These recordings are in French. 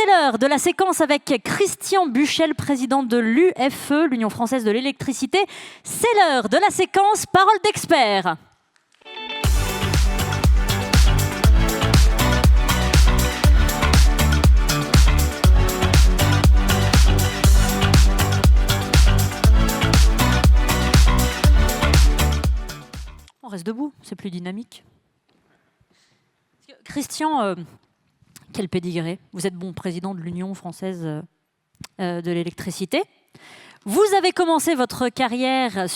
C'est l'heure de la séquence avec Christian Buchel, président de l'UFE, l'Union française de l'électricité. C'est l'heure de la séquence Parole d'expert. On reste debout, c'est plus dynamique. Christian, quel pédigré. Vous êtes bon président de l'Union française de l'électricité. Vous avez commencé votre carrière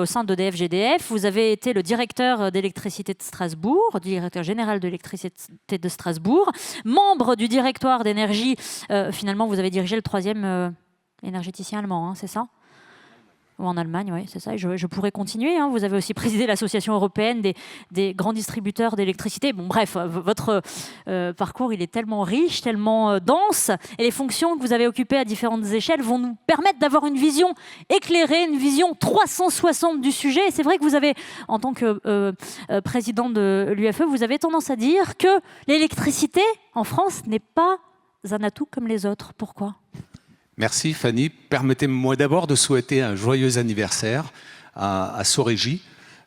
au sein d'EDF-GDF. Vous avez été le directeur d'électricité de Strasbourg, directeur général de l'électricité de Strasbourg, membre du directoire d'énergie. Finalement, vous avez dirigé le 3e énergéticien allemand, hein, c'est ça ? Ou en Allemagne, oui, c'est ça. Et je pourrais continuer. Hein. Vous avez aussi présidé l'Association européenne des grands distributeurs d'électricité. Bon, bref, votre parcours, il est tellement riche, tellement dense. Et les fonctions que vous avez occupées à différentes échelles vont nous permettre d'avoir une vision éclairée, une vision 360 du sujet. Et c'est vrai que vous avez, en tant que président de l'UFE, vous avez tendance à dire que l'électricité, en France, n'est pas un atout comme les autres. Pourquoi ? Merci Fanny. Permettez-moi d'abord de souhaiter un joyeux anniversaire à Sorégie.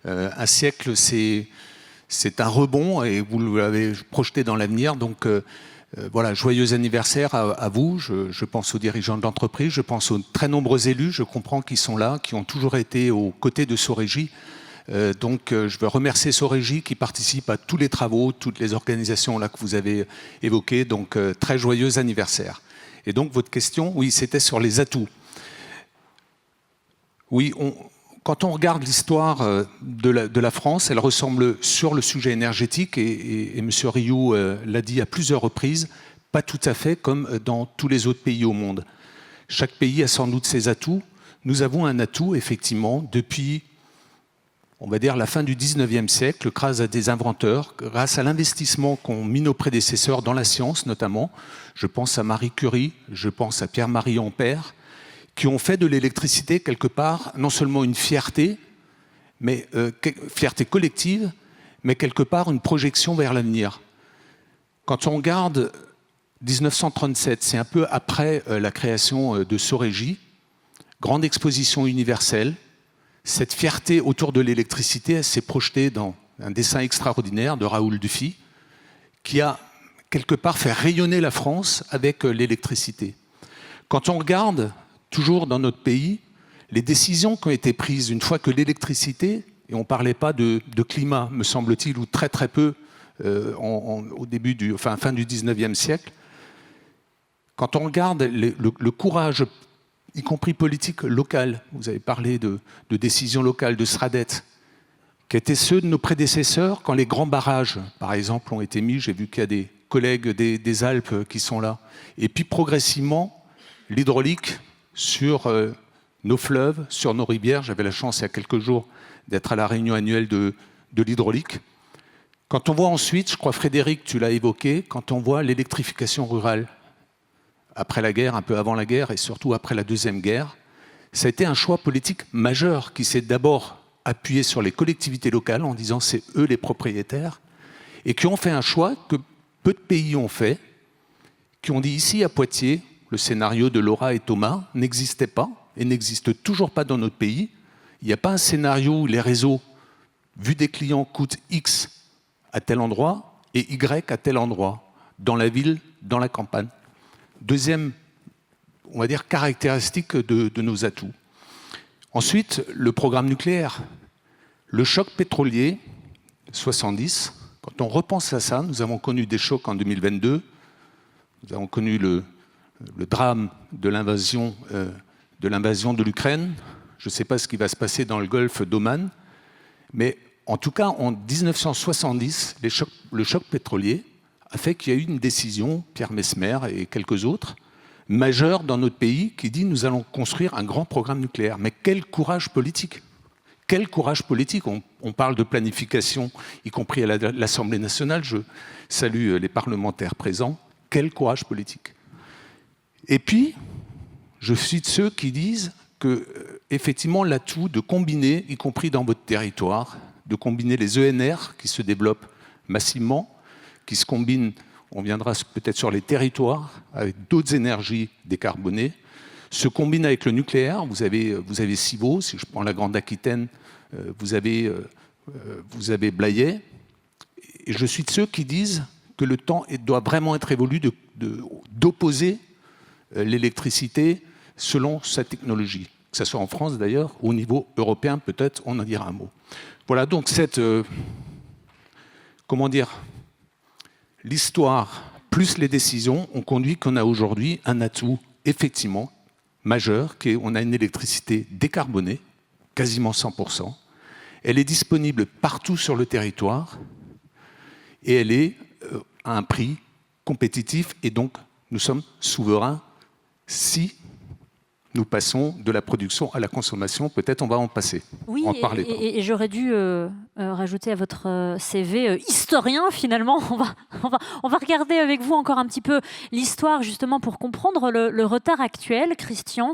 Un siècle, c'est un rebond et vous l'avez projeté dans l'avenir. Donc voilà, joyeux anniversaire à vous. Je pense aux dirigeants de l'entreprise, je pense aux très nombreux élus, je comprends qu'ils sont là, qui ont toujours été aux côtés de Sorégie. Donc je veux remercier Sorégie qui participe à tous les travaux, toutes les organisations là que vous avez évoquées. Donc très joyeux anniversaire. Et donc, votre question, oui, c'était sur les atouts. Oui, quand on regarde l'histoire de la France, elle ressemble sur le sujet énergétique, et M. Rioux l'a dit à plusieurs reprises, pas tout à fait comme dans tous les autres pays au monde. Chaque pays a sans doute ses atouts. Nous avons un atout, effectivement, depuis, on va dire, la fin du 19e siècle, grâce à des inventeurs, grâce à l'investissement qu'ont mis nos prédécesseurs dans la science, notamment. Je pense à Marie Curie, je pense à Pierre-Marie Ampère, qui ont fait de l'électricité, quelque part, non seulement une fierté, mais fierté collective, mais quelque part une projection vers l'avenir. Quand on regarde 1937, c'est un peu après la création de Sorégie, grande exposition universelle. Cette fierté autour de l'électricité, elle s'est projetée dans un dessin extraordinaire de Raoul Dufy, qui a quelque part fait rayonner la France avec l'électricité. Quand on regarde, toujours dans notre pays, les décisions qui ont été prises une fois que l'électricité, et on ne parlait pas de climat, me semble-t-il, ou très très peu au début fin du 19e siècle, quand on regarde le courage, y compris politique local, vous avez parlé de décisions locales, de SRADET, qui étaient ceux de nos prédécesseurs quand les grands barrages, par exemple, ont été mis. J'ai vu qu'il y a des collègues des Alpes qui sont là. Et puis progressivement, l'hydraulique sur nos fleuves, sur nos rivières. J'avais la chance il y a quelques jours d'être à la réunion annuelle de l'hydraulique. Quand on voit ensuite, je crois Frédéric, tu l'as évoqué, quand on voit l'électrification rurale, après la guerre, un peu avant la guerre et surtout après la Deuxième Guerre, ça a été un choix politique majeur qui s'est d'abord appuyé sur les collectivités locales en disant c'est eux les propriétaires et qui ont fait un choix que peu de pays ont fait, qui ont dit ici à Poitiers, le scénario de Laura et Thomas n'existait pas et n'existe toujours pas dans notre pays. Il n'y a pas un scénario où les réseaux, vu des clients, coûtent X à tel endroit et Y à tel endroit, dans la ville, dans la campagne. Deuxième, on va dire, caractéristique de nos atouts. Ensuite, le programme nucléaire. Le choc pétrolier, 70, quand on repense à ça, nous avons connu des chocs en 2022, nous avons connu le drame de l'invasion de l'Ukraine. Je ne sais pas ce qui va se passer dans le golfe d'Oman, mais en tout cas, en 1970, le choc pétrolier a fait qu'il y a eu une décision, Pierre Messmer et quelques autres, majeure dans notre pays, qui dit nous allons construire un grand programme nucléaire. Mais quel courage politique! Quel courage politique! On parle de planification, y compris à l'Assemblée nationale. Je salue les parlementaires présents. Quel courage politique! Et puis, je suis de ceux qui disent que, effectivement, l'atout de combiner, y compris dans votre territoire, de combiner les ENR qui se développent massivement, qui se combinent, on viendra peut-être sur les territoires, avec d'autres énergies décarbonées, se combine avec le nucléaire. Vous avez Civaux, si je prends la Grande Aquitaine, vous avez Blayais. Et je suis de ceux qui disent que le temps doit vraiment être évolu d'opposer l'électricité selon sa technologie. Que ce soit en France d'ailleurs, au niveau européen peut-être, on en dira un mot. Voilà donc l'histoire plus les décisions ont conduit qu'on a aujourd'hui un atout effectivement majeur, on a une électricité décarbonée, quasiment 100%. Elle est disponible partout sur le territoire et elle est à un prix compétitif et donc nous sommes souverains si nous passons de la production à la consommation. Peut-être on va en passer. Oui, et j'aurais dû rajouter à votre CV historien finalement. On va regarder avec vous encore un petit peu l'histoire justement pour comprendre le retard actuel, Christian.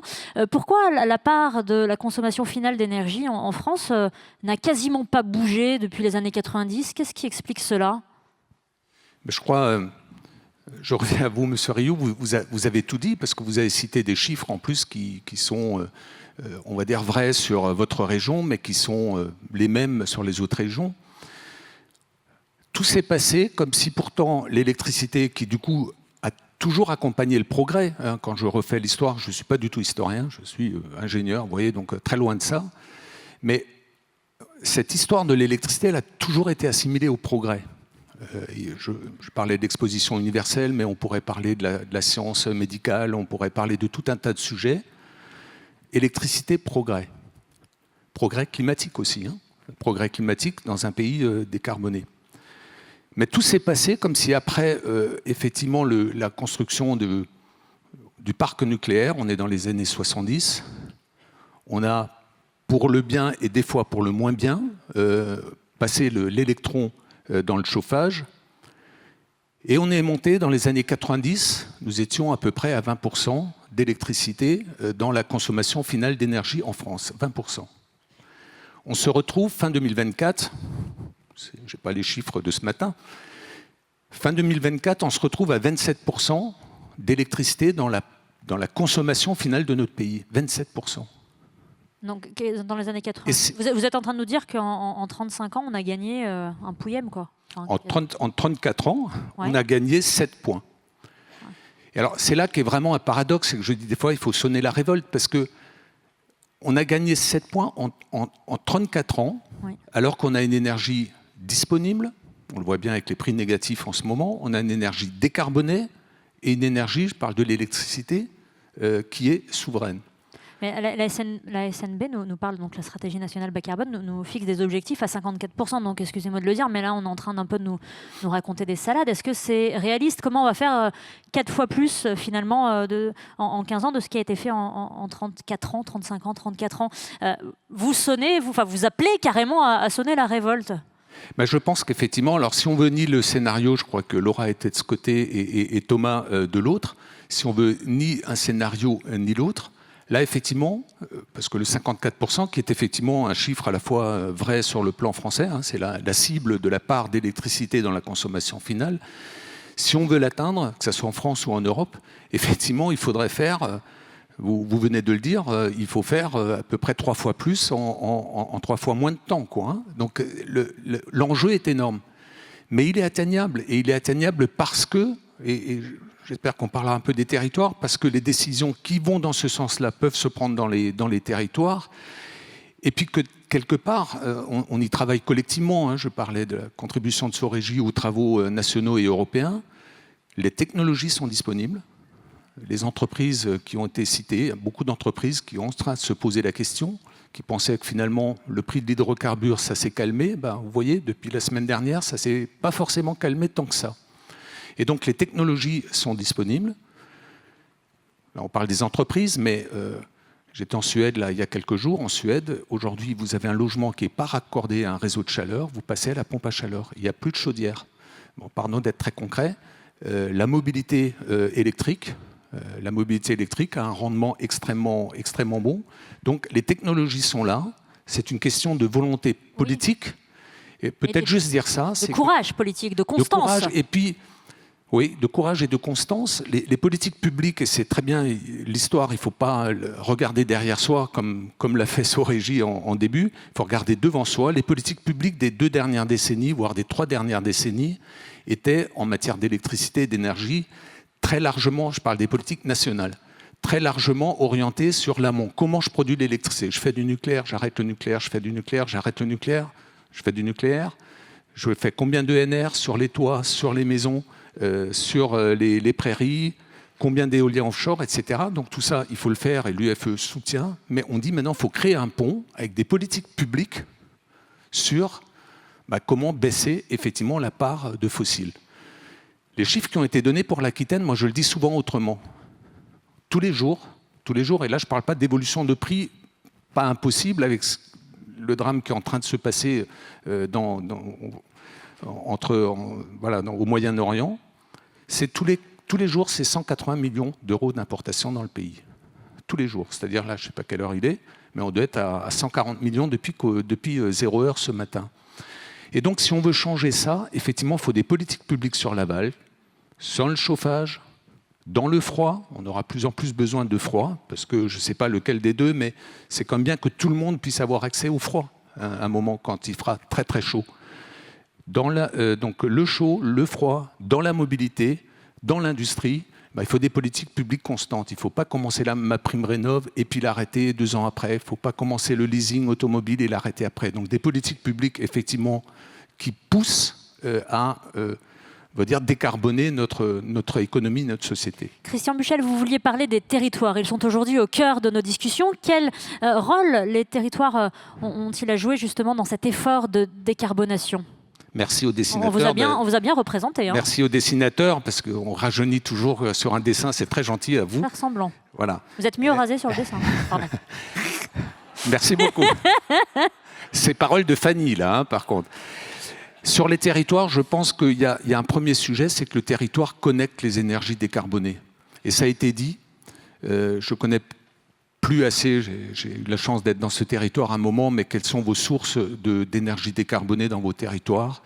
Pourquoi la part de la consommation finale d'énergie en France n'a quasiment pas bougé depuis les années 90 ? Qu'est-ce qui explique cela ? Je crois... Je reviens à vous, M. Rioux, vous avez tout dit, parce que vous avez cité des chiffres en plus qui sont, on va dire, vrais sur votre région, mais qui sont les mêmes sur les autres régions. Tout s'est passé comme si pourtant l'électricité, qui du coup a toujours accompagné le progrès, hein, quand je refais l'histoire, je ne suis pas du tout historien, je suis ingénieur, vous voyez, donc très loin de ça, mais cette histoire de l'électricité, elle a toujours été assimilée au progrès. Je parlais d'exposition universelle, mais on pourrait parler de la science médicale, on pourrait parler de tout un tas de sujets. Électricité, progrès. Progrès climatique aussi. Hein. Progrès climatique dans un pays décarboné. Mais tout s'est passé comme si après, effectivement, la construction du parc nucléaire, on est dans les années 70, on a, pour le bien et des fois pour le moins bien, passé l'électron dans le chauffage. Et on est monté dans les années 90, nous étions à peu près à 20% d'électricité dans la consommation finale d'énergie en France, 20%. On se retrouve fin 2024, je n'ai pas les chiffres de ce matin, fin 2024, on se retrouve à 27% d'électricité dans la consommation finale de notre pays, 27%. Donc, dans les années 80. Vous êtes en train de nous dire qu'en 35 ans, on a gagné un pouillème, quoi. Enfin, en 34 ans, ouais. On a gagné 7 points. Ouais. Et alors, c'est là qu'est vraiment un paradoxe, c'est que je dis des fois, il faut sonner la révolte, parce qu'on a gagné 7 points en 34 ans, ouais. Alors qu'on a une énergie disponible, on le voit bien avec les prix négatifs en ce moment, on a une énergie décarbonée et une énergie, je parle de l'électricité, qui est souveraine. Mais la SNB nous parle, donc la stratégie nationale bas carbone, nous fixe des objectifs à 54%. Donc excusez-moi de le dire, mais là on est en train d'un peu de nous raconter des salades. Est-ce que c'est réaliste ? Comment on va faire 4 fois plus finalement en 15 ans de ce qui a été fait en 34 ans, 35 ans, 34 ans Vous sonnez, vous appelez carrément à sonner la révolte. Ben, je pense qu'effectivement, alors si on veut ni le scénario, je crois que Laura était de ce côté et Thomas de l'autre, si on veut ni un scénario ni l'autre, là, effectivement, parce que le 54%, qui est effectivement un chiffre à la fois vrai sur le plan français, hein, c'est la cible de la part d'électricité dans la consommation finale, si on veut l'atteindre, que ce soit en France ou en Europe, effectivement, il faudrait faire, vous venez de le dire, il faut faire à peu près 3 fois plus en 3 fois moins de temps, quoi, hein. Donc l'enjeu est énorme. Mais il est atteignable, et il est atteignable parce que, et j'espère qu'on parlera un peu des territoires, parce que les décisions qui vont dans ce sens-là peuvent se prendre dans les territoires. Et puis que quelque part, on y travaille collectivement. Hein. Je parlais de la contribution de Sorégie aux travaux nationaux et européens. Les technologies sont disponibles. Les entreprises qui ont été citées, beaucoup d'entreprises qui ont en train de se poser la question, qui pensaient que finalement le prix de l'hydrocarbure, ça s'est calmé. Ben, vous voyez, depuis la semaine dernière, ça ne s'est pas forcément calmé tant que ça. Et donc les technologies sont disponibles. Là, on parle des entreprises, mais j'étais en Suède là, il y a quelques jours. En Suède, aujourd'hui, vous avez un logement qui n'est pas raccordé à un réseau de chaleur. Vous passez à la pompe à chaleur. Il n'y a plus de chaudière. Bon, pardon d'être très concret. La mobilité électrique a un rendement extrêmement bon. Donc les technologies sont là. C'est une question de volonté politique. Et peut-être juste dire ça. De courage politique, de constance. De courage. Et puis, Oui, de courage et de constance. Les politiques publiques, et c'est très bien l'histoire, il ne faut pas regarder derrière soi comme l'a fait Sorégie en début, il faut regarder devant soi. Les politiques publiques des 2 dernières décennies, voire des 3 dernières décennies, étaient en matière d'électricité et d'énergie très largement, je parle des politiques nationales, très largement orientées sur l'amont. Comment je produis l'électricité? Je fais du nucléaire, j'arrête le nucléaire, je fais du nucléaire, j'arrête le nucléaire, je fais du nucléaire. Je fais combien d'ENR sur les toits, sur les maisons, sur les prairies, combien d'éoliens offshore, etc. Donc tout ça, il faut le faire et l'UFE soutient. Mais on dit maintenant qu'il faut créer un pont avec des politiques publiques sur comment baisser effectivement la part de fossiles. Les chiffres qui ont été donnés pour l'Aquitaine, moi je le dis souvent autrement. Tous les jours, et là je ne parle pas d'évolution de prix, pas impossible avec le drame qui est en train de se passer au Moyen-Orient, c'est tous les jours, c'est 180 millions d'euros d'importation dans le pays. Tous les jours. C'est-à-dire, là, je ne sais pas quelle heure il est, mais on doit être à 140 millions depuis 0 heure ce matin. Et donc, si on veut changer ça, effectivement, il faut des politiques publiques sur l'aval, sans le chauffage, dans le froid. On aura de plus en plus besoin de froid, parce que je ne sais pas lequel des deux, mais c'est quand même bien que tout le monde puisse avoir accès au froid, à un moment quand il fera très très chaud. Donc le chaud, le froid, dans la mobilité, dans l'industrie, il faut des politiques publiques constantes. Il ne faut pas commencer ma prime rénov' et puis l'arrêter 2 ans après. Il ne faut pas commencer le leasing automobile et l'arrêter après. Donc des politiques publiques, effectivement, qui poussent à décarboner notre économie, notre société. Christian Buchel, vous vouliez parler des territoires. Ils sont aujourd'hui au cœur de nos discussions. Quel rôle les territoires ont-ils à jouer justement dans cet effort de décarbonation ? Merci aux dessinateurs. On vous a bien représenté. Merci aux dessinateurs, parce qu'on rajeunit toujours sur un dessin, c'est très gentil à vous. Faire semblant. Voilà. Vous êtes mieux rasé sur le dessin. Pardon. Merci beaucoup. C'est paroles de Fanny, là, par contre. Sur les territoires, je pense qu'il y a un premier sujet, c'est que le territoire connecte les énergies décarbonées. Et ça a été dit, je connais plus assez, j'ai eu la chance d'être dans ce territoire un moment, mais quelles sont vos sources d'énergie décarbonée dans vos territoires?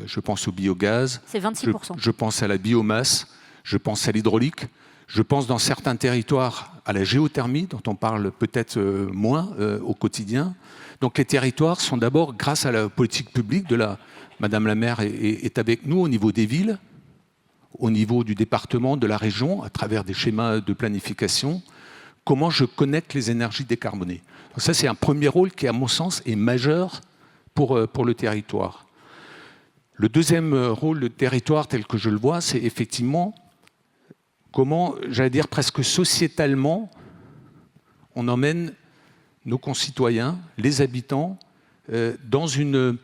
Je pense au biogaz. C'est 26%. Je pense à la biomasse, je pense à l'hydraulique, je pense dans certains territoires à la géothermie, dont on parle peut-être moins au quotidien. Donc les territoires sont d'abord, grâce à la politique publique Madame la maire est avec nous au niveau des villes, au niveau du département, de la région, à travers des schémas de planification. Comment je connecte les énergies décarbonées. Donc ça, c'est un premier rôle qui, à mon sens, est majeur pour le territoire. Le deuxième rôle du territoire, tel que je le vois, c'est effectivement comment, j'allais dire presque sociétalement, on emmène nos concitoyens, les habitants, dans une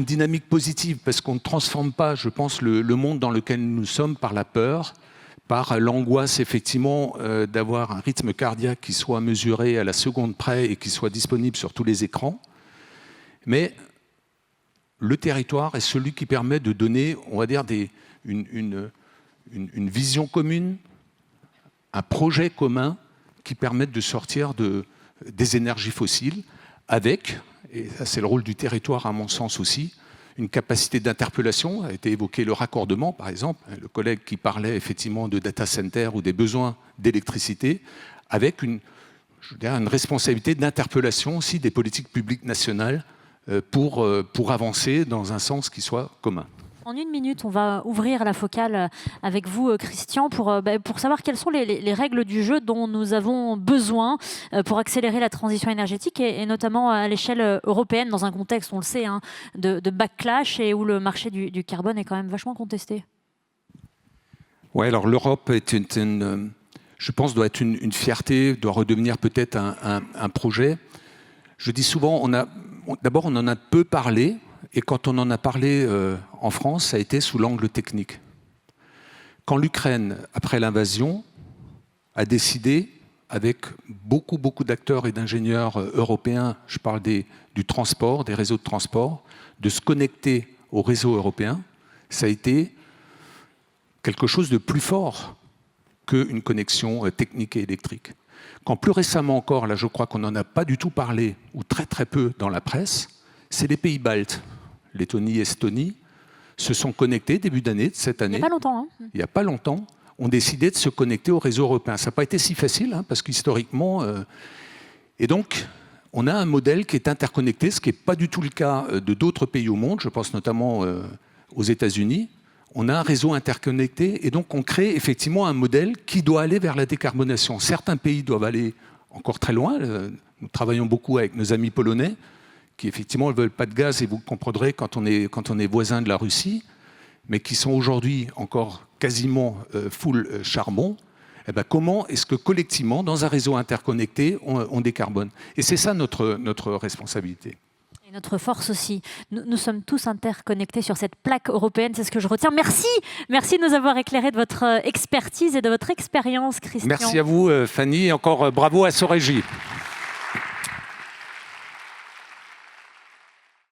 dynamique positive, parce qu'on ne transforme pas, je pense, le monde dans lequel nous sommes par la peur, par l'angoisse, effectivement, d'avoir un rythme cardiaque qui soit mesuré à la seconde près et qui soit disponible sur tous les écrans. Mais le territoire est celui qui permet de donner, on va dire, une vision commune, un projet commun qui permette de sortir des énergies fossiles avec, et ça c'est le rôle du territoire à mon sens aussi, une capacité d'interpellation, a été évoqué le raccordement par exemple, le collègue qui parlait effectivement de data center ou des besoins d'électricité, avec une responsabilité d'interpellation aussi des politiques publiques nationales pour avancer dans un sens qui soit commun. En 1 minute, on va ouvrir la focale avec vous, Christian, pour savoir quelles sont les règles du jeu dont nous avons besoin pour accélérer la transition énergétique et notamment à l'échelle européenne, dans un contexte, on le sait, de backlash et où le marché du carbone est quand même vachement contesté. Oui, alors l'Europe est je pense, doit être une fierté, doit redevenir peut-être un projet. Je dis souvent, d'abord, on en a peu parlé. Et quand on en a parlé en France, ça a été sous l'angle technique. Quand l'Ukraine, après l'invasion, a décidé, avec beaucoup d'acteurs et d'ingénieurs européens, je parle du transport, des réseaux de transport, de se connecter au réseau européen, ça a été quelque chose de plus fort qu'une connexion technique et électrique. Quand plus récemment encore, là je crois qu'on n'en a pas du tout parlé, ou très peu dans la presse, c'est les pays baltes, Lettonie, Estonie, se sont connectés début d'année, cette année. Il n'y a pas longtemps. Hein. Il n'y a pas longtemps, ont décidé de se connecter au réseau européen. Ça n'a pas été si facile, hein, parce qu'historiquement... Et donc, on a un modèle qui est interconnecté, ce qui n'est pas du tout le cas de d'autres pays au monde. Je pense notamment aux États-Unis. On a un réseau interconnecté et donc on crée effectivement un modèle qui doit aller vers la décarbonation. Certains pays doivent aller encore très loin. Nous travaillons beaucoup avec nos amis polonais qui effectivement ne veulent pas de gaz et vous comprendrez quand on est voisin de la Russie, mais qui sont aujourd'hui encore quasiment full charbon. Eh bien, comment est-ce que collectivement, dans un réseau interconnecté, on décarbone? Et c'est ça notre responsabilité. Et notre force aussi. Nous sommes tous interconnectés sur cette plaque européenne, c'est ce que je retiens. Merci, merci de nous avoir éclairé de votre expertise et de votre expérience, Christian. Merci à vous, Fanny, et encore bravo à Sorégie.